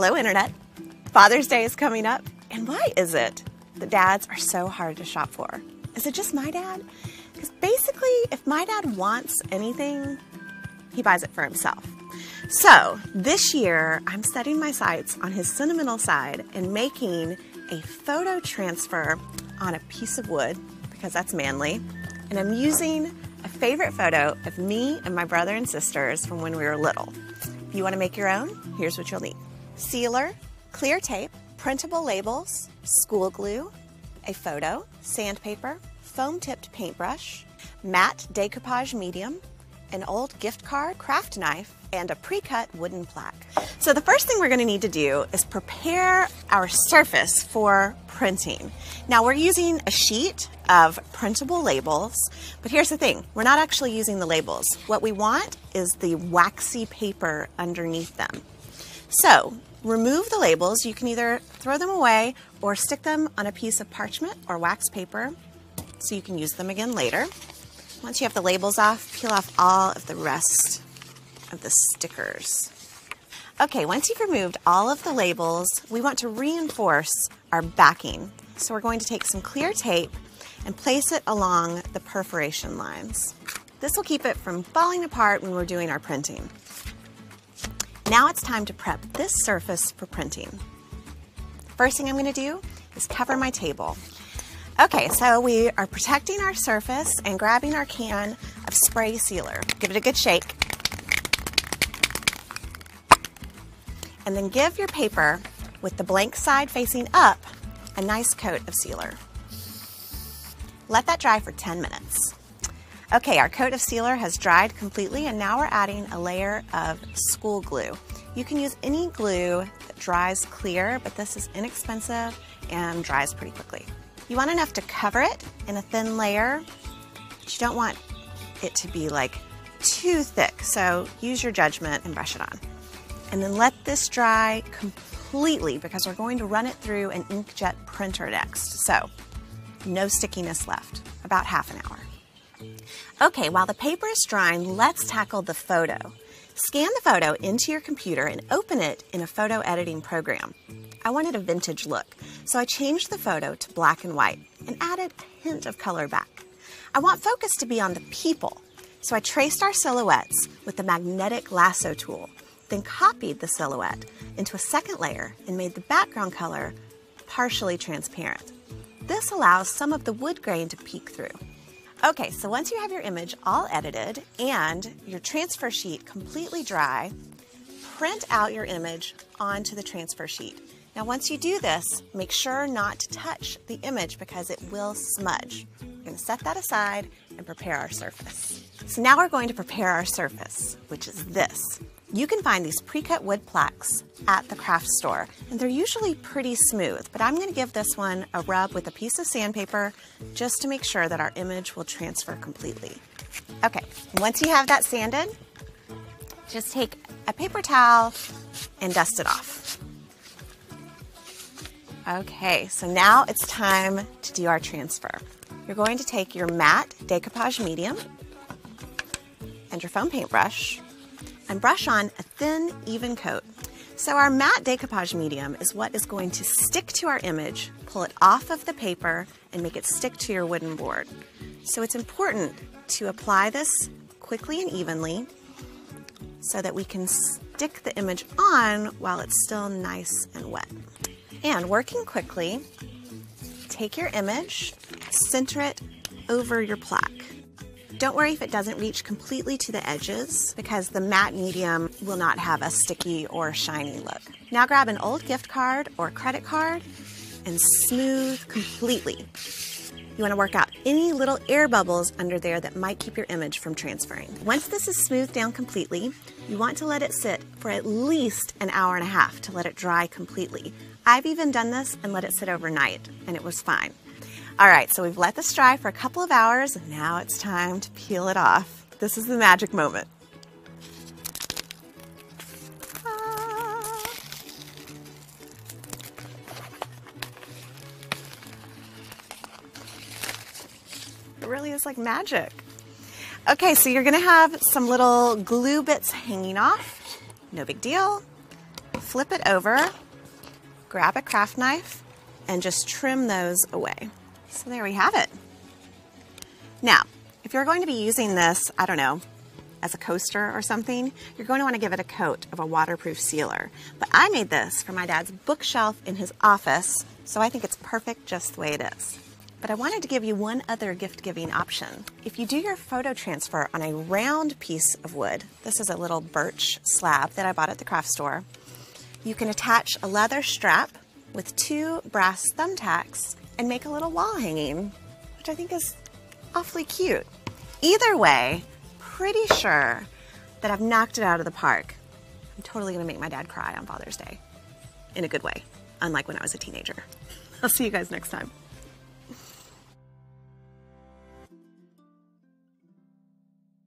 Hello, Internet. Father's Day is coming up, and why is it that dads are so hard to shop for? Is it just my dad? Because basically, if my dad wants anything, he buys it for himself. So this year, I'm setting my sights on his sentimental side and making a photo transfer on a piece of wood, because that's manly, and I'm using a favorite photo of me and my brother and sisters from when we were little. If you want to make your own, here's what you'll need. Sealer, clear tape, printable labels, school glue, a photo, sandpaper, foam-tipped paintbrush, matte decoupage medium, an old gift card, craft knife, and a pre-cut wooden plaque. So the first thing we're going to need to do is prepare our surface for printing. Now we're using a sheet of printable labels, but here's the thing, we're not actually using the labels. What we want is the waxy paper underneath them. So remove the labels. You can either throw them away or stick them on a piece of parchment or wax paper so you can use them again later. Once you have the labels off, peel off all of the rest of the stickers. Okay, once you've removed all of the labels, we want to reinforce our backing. So we're going to take some clear tape and place it along the perforation lines. This will keep it from falling apart when we're doing our printing. Now it's time to prep this surface for printing. First thing I'm going to do is cover my table. Okay, so we are protecting our surface and grabbing our can of spray sealer. Give it a good shake. And then give your paper, with the blank side facing up, a nice coat of sealer. Let that dry for 10 minutes. Okay, our coat of sealer has dried completely, and now we're adding a layer of school glue. You can use any glue that dries clear, but this is inexpensive and dries pretty quickly. You want enough to cover it in a thin layer, but you don't want it to be like too thick, so use your judgment and brush it on. And then let this dry completely, because we're going to run it through an inkjet printer next. So no stickiness left, about half an hour. Okay, while the paper is drying, let's tackle the photo. Scan the photo into your computer and open it in a photo editing program. I wanted a vintage look, so I changed the photo to black and white and added a hint of color back. I want focus to be on the people, so I traced our silhouettes with the magnetic lasso tool, then copied the silhouette into a second layer and made the background color partially transparent. This allows some of the wood grain to peek through. Okay, so once you have your image all edited and your transfer sheet completely dry, print out your image onto the transfer sheet. Now once you do this, make sure not to touch the image because it will smudge. We're going to set that aside and prepare our surface. So now we're going to prepare our surface, which is this. You can find these pre-cut wood plaques at the craft store, and they're usually pretty smooth, but I'm going to give this one a rub with a piece of sandpaper just to make sure that our image will transfer completely. Okay, once you have that sanded, just take a paper towel and dust it off. Okay, so now it's time to do our transfer. You're going to take your matte decoupage medium and your foam paintbrush and brush on a thin, even coat. So our matte decoupage medium is what is going to stick to our image, pull it off of the paper, and make it stick to your wooden board. So it's important to apply this quickly and evenly so that we can stick the image on while it's still nice and wet. And working quickly, take your image, center it over your plaque. Don't worry if it doesn't reach completely to the edges, because the matte medium will not have a sticky or shiny look. Now grab an old gift card or credit card and smooth completely. You want to work out any little air bubbles under there that might keep your image from transferring. Once this is smoothed down completely, you want to let it sit for at least an hour and a half to let it dry completely. I've even done this and let it sit overnight, and it was fine. All right, so we've let this dry for a couple of hours, and now it's time to peel it off. This is the magic moment. It really is like magic. Okay, so you're gonna have some little glue bits hanging off. No big deal. flip it over, grab a craft knife, and just trim those away. So there we have it. Now, if you're going to be using this, I don't know, as a coaster or something, you're going to want to give it a coat of a waterproof sealer. But I made this for my dad's bookshelf in his office, so I think it's perfect just the way it is. But I wanted to give you one other gift-giving option. If you do your photo transfer on a round piece of wood, this is a little birch slab that I bought at the craft store, you can attach a leather strap with 2 brass thumbtacks and make a little wall hanging, which I think is awfully cute. Either way, pretty sure that I've knocked it out of the park. I'm totally gonna make my dad cry on Father's Day, in a good way, unlike when I was a teenager. I'll see you guys next time.